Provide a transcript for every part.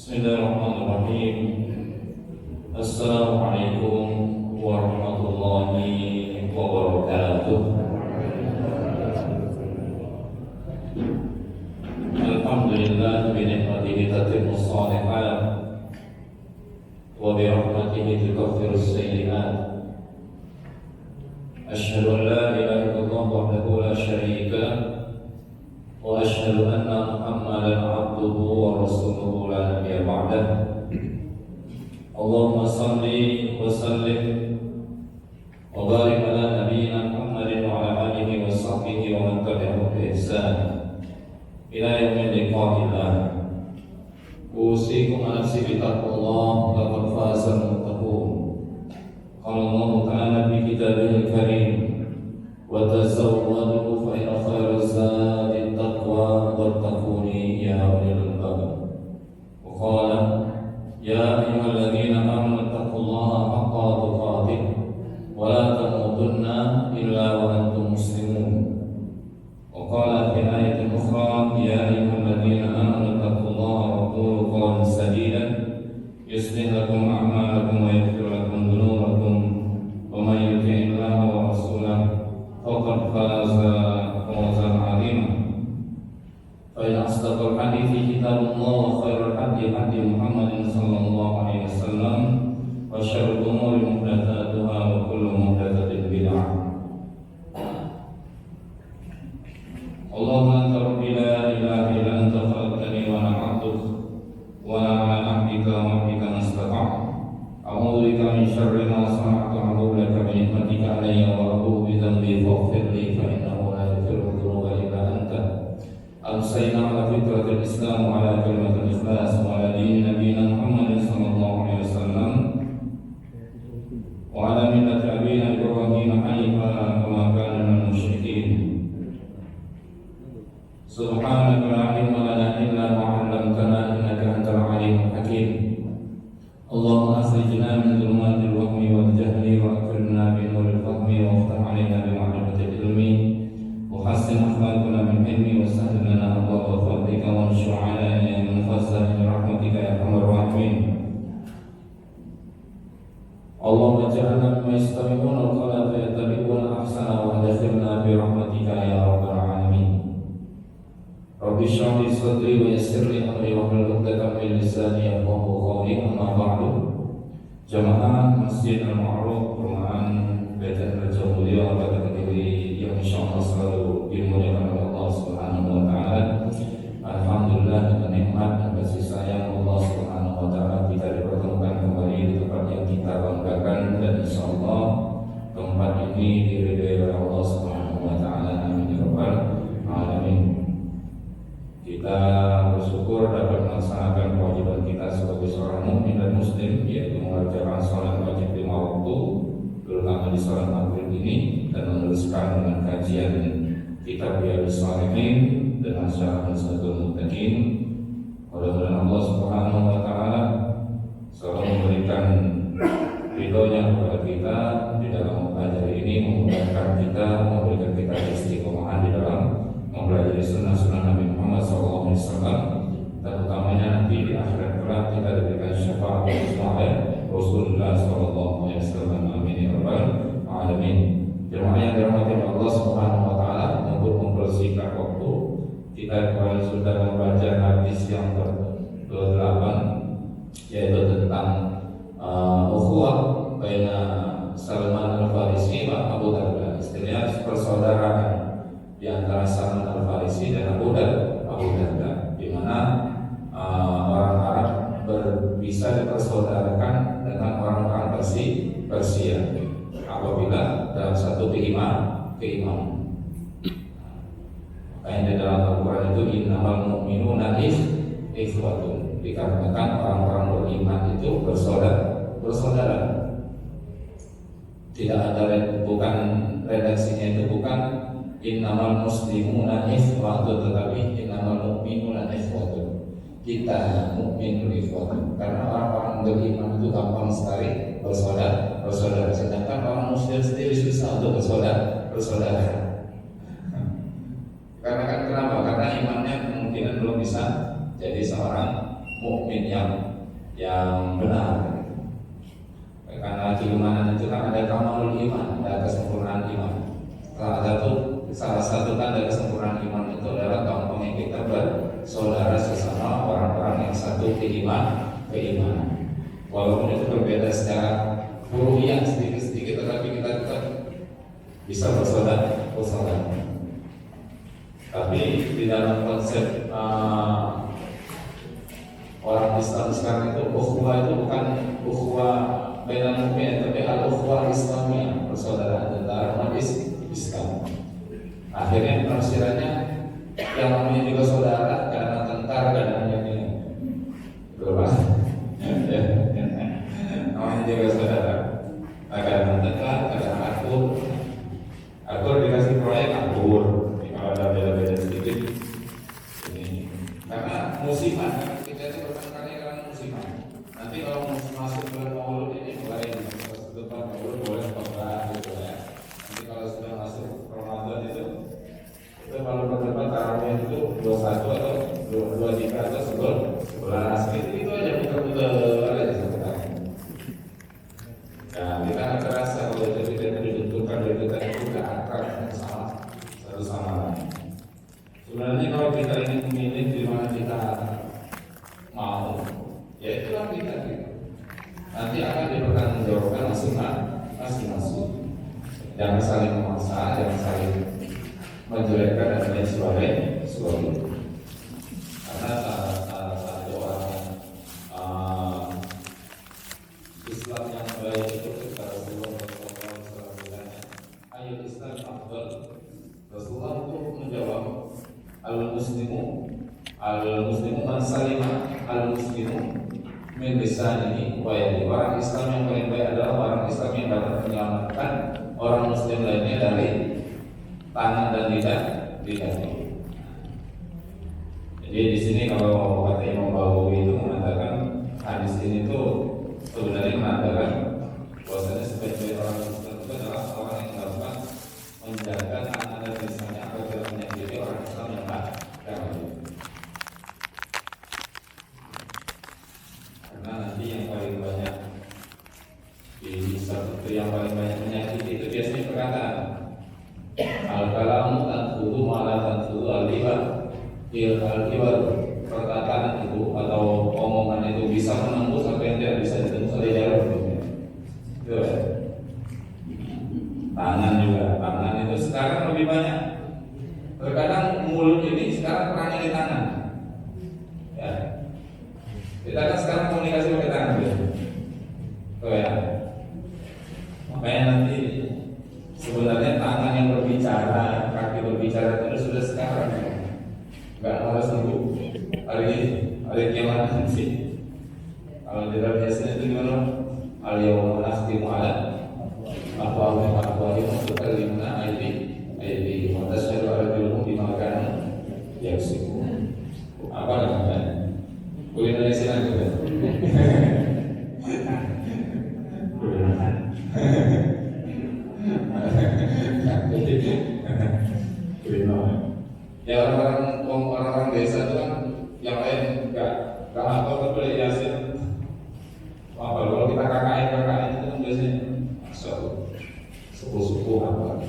Bismillahirrahmanirrahim. Assalamualaikum warahmatullahi wabarakatuh. Alhamdulillah bi ni'matihi tatimmu shalihat wa bi rahmatihi tukaffiru sayyi'at. Asyhadu an la ilaha illallah wahdahu la syarika lah wa asyhadu anna Muhammadan abduhu wa rasuluhu la nabiyya ba'dah. Allahumma salli wa sallim wa barik ala nabiyyina Muhammadin wa ala alihi wa sahbihi wa man tabi'ahum bi ihsan ila yaumil liqa'illah. Usikum ala nafsi bi taqwallah laqad fazal muttaqun. Qala Allah ta'ala fi kitabihil karim wa tazawwadu fa inna khairaz zadi taqwa wattaquni ya ulil albab. Wa qala ya ayyuhalladzina amanu taqullaha haqqa tuqatih wa la tamutunna illa wa antum muslimun. Wa qala fi ayatin ukhra ya ayyuhalladzina amanu taqullaha wa qulu qawlan sadida yuslih lakum a'malakum wa yaghfir lakum dhunubakum wa man yuti'illaha wa rasulahu faqad faza fawzan 'azima. Fa in asdaqal hadithi kitabullah wa khairul hadi hadi Muhammadin sallallahu alaihi wasallam wa syarrul umuri muhdatsatuha wa kullu muhdatsatin bid'ah. Allahumma anta rabbi la ilaha illa anta khalaqtani wa ana 'abduka wa ana 'ala 'ahdika wa 'ahdika mastata'tu. A'udzu bika min syarri ma sana'tu wa a'udzu bika min ni'matika 'alayya wa a'udzu bi dhanbi faghfir li fa innahu la yaghfiru dhunuba illa anta. Al-Sayyidina ala fitratil Islam wa ala kalimatil ikhlas wa ala dini nabiyina Muhammadin sallallahu alaihi wasallam wa ala millati abina Ibrahim hanifa wa ma kana minal musyrikin. Subhanaka la ilma lana illa ma 'allamtana innaka antal alimul hakim. Allahumma akhrijna min dhulumatil wahmi wal jahli wa akrimna bi nuril fahmi wa aftah 'alaina bi ma'rifatil ilmi wa hassin akhlaqana min ilmi wa sahhil lana abwaaba fadlika wa anshur 'alaina min khaza'in rahmatika ya arhamar rahimin. Allahumma ij'alna mimman yastami'una al-qawla fayattabi'una ahsana wa adkhilna bi rahmatika ya rabbal alamin. Rabbi shrah li sadri wa yassir li amri wahlul 'uqdatam min lisani yafqahu qawli. Amma ba'du. Jamaah Masjid Al-Ma'ruf Perumahan Baitul Raja Mulia pada negeri yang insyaallah selalu dimuliakan oleh Allah Subhanahu wa taala. Alhamdulillah dengan nikmat dan kasih sayang Allah Subhanahu wa taala kita dipertemukan kembali di tempat yang kita banggakan, dan insyaallah tempat ini diridhai oleh Allah Subhanahu wa taala. Amin ya rabbal alamin. Kita bersyukur dapat melaksanakan kewajiban kita sebagai seorang mukmin dan muslim, yaitu mengerjakan salat wajib 5 waktu, terutama di salat maghrib ini, dan meneruskan dengan kajian kitab Riyadhus Shalihin dengan syarah Nusatul Muttaqin. Mudah-mudahan Allah Subhanahu wa taala selalu memberikan ridhonya kepada kita di dalam mempelajari ini, memudahkan kita, memberikan kita istiqomahan di dalam mempelajari sunnah-sunnah Nabi Muhammad SAW, dan utamanya nanti di akhirat kelak kita diberikan syafaat oleh Rasulullah SAW. Amin ya rabbal alamin. Jemaah yang dirahmati Allah Subhanahu wa taala, untuk mempersingkat waktu, kita kemarin sudah membaca hadis yang ke-8, yaitu tentang ukhuwah baina Salman Al-Farisi wa Abu Darda, istilahnya persaudaraan di antara Salman Al-Farisi dan Abu Darda, di mana orang Arab bisa dipersaudarakan dengan orang-orang Persia apabila dalam satu keimanan. Makanya di dalam Al-Quran itu innamal mu'minuna ikhwatun, dikatakan orang-orang beriman itu bersaudara. Tidak ada, bukan redaksinya itu bukan innamal muslimuna ikhwatun, tetapi innamal mu'minuna ikhwatun. Kita mukmin ikhwatun, karena orang-orang beriman itu gampang sekali bersaudara. Sedangkan orang muslim sendiri susah untuk bersaudara. Karena kan kenapa? Karena imannya kemungkinan belum bisa jadi seorang mukmin yang benar. Karena keimanan itu kan ada kamalul iman, ada kesempurnaan iman. Salah satu tanda kesempurnaan iman itu adalah gampangnya kita bersaudara sesama orang-orang yang satu keimanan. Walaupun itu berbeda secara furu'iyah sedikit-sedikit, tetapi kita tetap bisa bersaudara. Tapi di dalam konsep orang Islam sekarang itu ukhuwah itu bukan ukhuwah bainal mu'minin, tapi al-ukhuwah Islamiyah, persaudaraan antara umat Islam. Akhirnya penafsirannya yang namanya juga saudara, kadang tentara, kadang ini berubah. Namanya juga saudara. Kadang tentara, kadang akur dikasih proyek akur. Kalau ada beda-beda sedikit ini karena musiman, kita itu bertengkarnya karena musiman. Nanti kalau masuk bulan Maulud ini mulai depan Maulud boleh berdebat gitu ya. Nanti kalau sudah masuk Ramadan itu kalau berdebat tarawih itu 21 atau 23 atau 11 itu aja putar-putar aja sebenarnya. Nah kita akan terasa kalau itu kita dibentukkan dari kita itu tidak akrab satu sama lain. Sebenarnya kalau kita ingin memilih di mana kita mau, ya itulah kita. Nanti akan dipertanggungjawabkan masing-masing. Jangan saling memaksa, jangan saling menjelekkan dan lain sebagainya. Karena salah satu orang Islam yang baik itu ketika Rasulullah SAW, ayo Islam afdal. Rasulullah itu menjawab, al-muslimu man salima al-muslimu min lisanihi wa yadihi. Orang Islam yang paling baik adalah orang Islam yang dapat menyelamatkan orang muslim lainnya dari tangan dan lidahnya. Jadi di sini kalau kata Imam Bawawi itu mengatakan hadis ini tuh sebenarnya mengatakan bahwasanya sebagai orang Islam itu adalah orang yang dapat menjaga tangan dan lisannya agar tidak menyakiti orang Islam yang lain. Karena nanti yang paling banyak yang paling banyak menyakiti itu biasanya perkataan. Al-kalamu tanfudu ma'ala tanfudu al-libar. Perkataan itu atau omongan itu bisa menembus apa yang tidak bisa ditembus oleh jarum. Itu ya. Tangan itu sekarang lebih banyak. Terkadang mulut ini sekarang perangnya di tangan. Ya. Kita kan sekarang komunikasi pakai tangan ya. Tuh ya. Makanya nanti sebenarnya tangan yang berbicara, kaki berbicara itu sudah sekarang. Enggak harus nunggu hari kiamat nanti. Kalau di dalam biasanya itu gimana? Al-yawma nakhtimu ala afwahihim wa tukallimuna aydihim wa tashhadu arjuluhum bima kanu yaksibun. Apa namanya? Kuliner Islam juga. Ya orang-orang desa itu kan yang lain enggak hafal tapi Yasin. Kalau kita KKN itu kan biasanya sepuh-sepuh apa.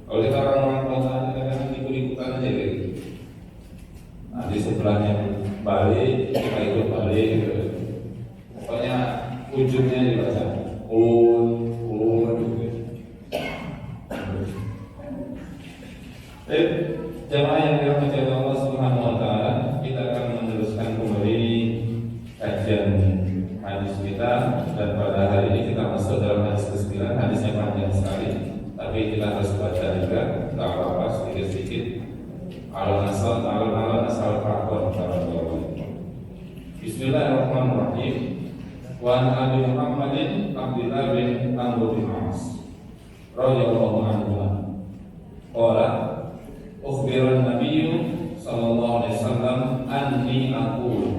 Kalau kita orang-orang kota kadang-kadang ikut-ikutan aja gitu. Nah di sebelahnya balik, kita ikut balik gitu. Pokoknya ujungnya dibaca gitu. Jemaah yang dirahmati Allah Subhanahu wa taala, kita akan meneruskan kembali kajian hadis kita, dan pada hari ini kita masuk dalam hadis ke-9. Hadisnya panjang sekali, tapi kita harus baca juga, tak apa-apa sedikit-sedikit. Alon-alon asal prakon Bismillahirrahmanirrahim. Wa an Abi Muhammadin Abdullah bin Amr bin As radhiyallahu anhu qala ukhbiran Nabiyyu sallallahu alaihi wasallam anni aqulu.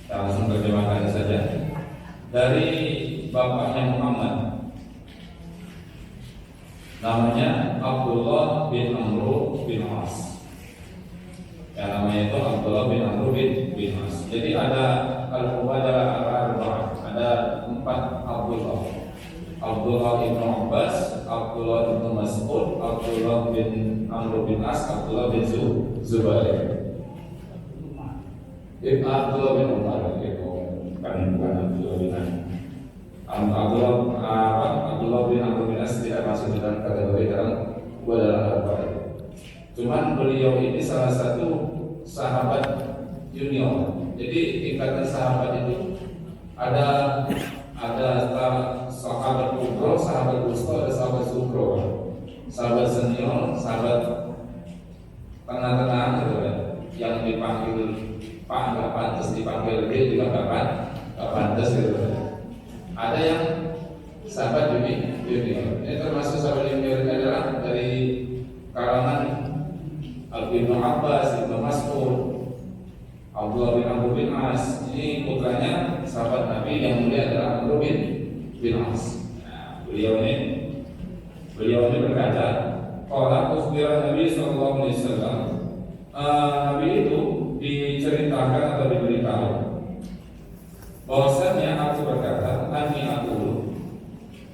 Kita langsung terjemahkan saja. Dari bapaknya Muhammad, namanya Abdullah bin Amr bin As. Yang namanya itu Abdullah bin Amr bin As. Jadi ada al-mubadalah al-arba'ah, ada 4 Abdullah. Abdullah bin Abbas, Abdullah bin Mas'ud, Abdullah bin Amr bin As, Abdullah bin Zubair. Abdullah bin Umar itu bukan Abdullah bin Abdullah bin Amr bin As tidak masuk dalam kategori dalam mubadalah al-arba'ah. Cuman beliau ini salah satu sahabat junior. Jadi tingkatan sahabat itu ada sahabat kubro, sahabat wusta, ada sahabat sukro, sahabat senior, sahabat tengah-tengah gitu ya. Yang dipanggil Pak nggak pantas, dipanggil dia juga nggak pantas gitu ya. Ada yang sahabat junior. Ini termasuk sahabat junior adalah dari kalangan Ibnu Abbas, Ibnu Mas'ud, Abdullah bin Amr bin As. Ini putranya sahabat Nabi yang mulia adalah Amr bin As. Nah, beliau ini berkata, "Qala ukhbira Nabi sallallahu alaihi wasallam." Nabi itu diceritakan atau diberitahu bahwasanya aku berkata, "Ani aqulu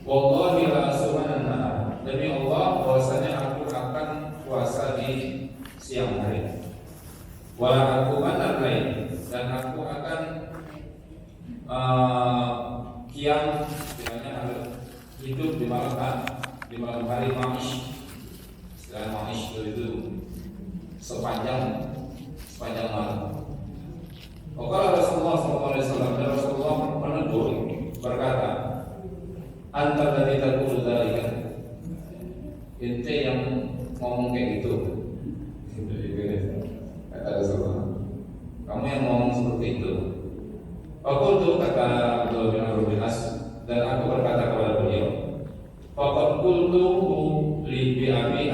wallahi la asumanna." Demi Allah bahwasanya aku akan puasa di siang hari. Wa aku lain, dan aku akan kiam, istilahnya hidup di malam hari ma'ish. Istilah ma'ish itu sepanjang malam. Maka Rasulullah SAW dan Rasulullah menegur berkata, "Anta dari taqulu dzalika." Ente yang ngomong kayak gitu. Kata Rasulullah, kamu yang ngomong seperti itu. Fakultu, kata Abdullah bin Amr bin As, dan aku berkata kepada beliau, Fakultu li bi'abi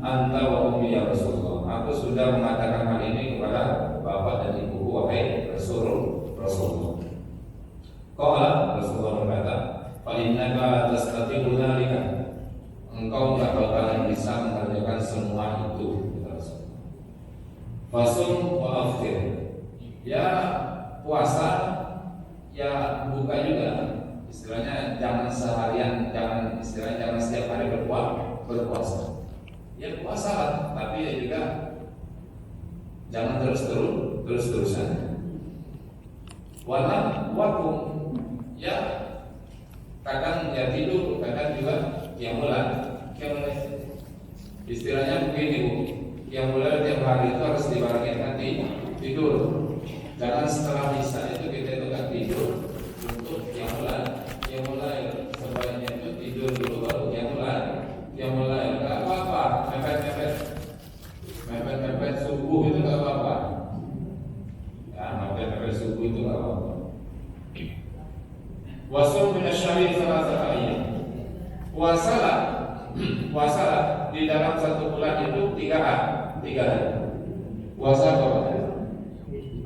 anta wa ummi ya Rasulullah. Aku sudah mengatakan hal ini kepada bapak dan ibuku, wahai Rasulullah. Qala, Rasulullah berkata, fa innaka tastati'u dzalika. Engkau tidak bakalan bisa mengerjakan semua itu. Fasum wa aftir. Ya puasa, ya buka juga. Istilahnya jangan seharian, jangan setiap hari berpuasa. Ya puasa lah, tapi ya juga jangan terus-terusan. Walam wakum. Ya kadang ya tidur, kadang juga mulai. Istilahnya begini Bu, yang mulai tiap hari itu harus dibarengi nanti tidur. Jangan setelah bisa itu kita itu nggak tidur untuk yang mulai sebaiknya itu tidur dulu baru yang mulai nggak apa-apa, mepet subuh itu nggak apa-apa. Ya mepet subuh itu nggak apa-apa. Wasum minasyari salah ayat. Puasalah di dalam satu bulan itu 3 hari. Puasa apa?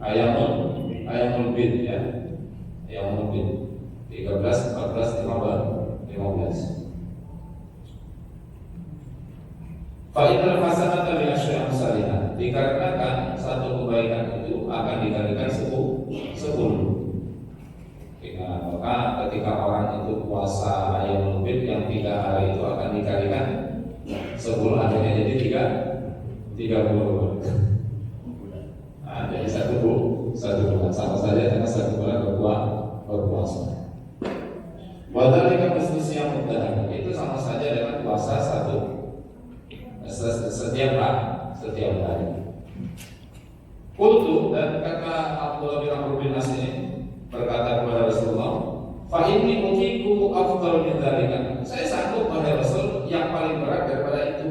Ayamul bid ya. Ayamul bid 13, 14, 15. Fa'inal hasanata bi asyri amsalihah. Dikarenakan satu kebaikan itu akan dikalikan 10. Maka ketika orang itu puasa ayam bid yang 3 hari itu akan dikalikan 10, akhirnya jadi 30. Nah, jadi satu bulan sama saja dengan 1 bulan berpuasa. Wadhalika mislu siyam mudahar. Itu sama saja dengan puasa setiap hari. Qultu, dan kata Abdullah bin Amr bin As ini berkata kepada Rasulullah, fa inni utiku afdal min dzalika. Saya sanggup pada Rasul yang paling berat daripada itu.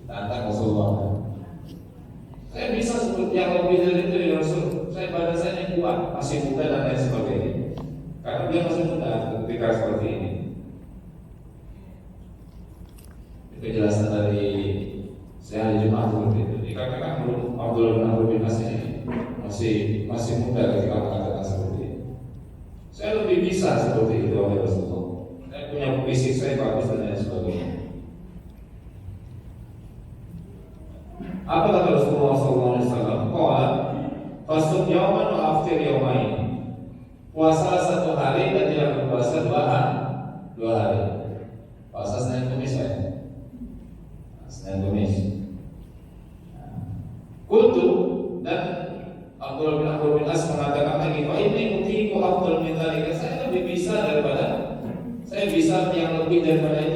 Tantang Rasulullah. Saya bisa sebut yang lebih dari itu ya Rasul. Saya badan saya kuat, masih muda dan lain sebagainya. Karena dia masih muda ketika seperti ini. Kejelasan dari saya hari Jumat seperti itu. Dikatakan Abdullah bin Amr bin As ini masih muda ketika mengatakan seperti itu. Saya lebih bisa seperti itu oleh Rasulullah. Saya punya fisik saya bagus dan lain sebagainya. Apa kata Rasulullah SAW? Qala fasum yauman wa aftir yaumain. Puasa satu hari dan tidak berpuasa dua hari. Puasa Senin Kamis ya. Senin Kamis. Kuntu dan Abdullah bin As mengatakan lagi, "Fa inni utiku afdal min dzalika." Saya lebih bisa yang lebih daripada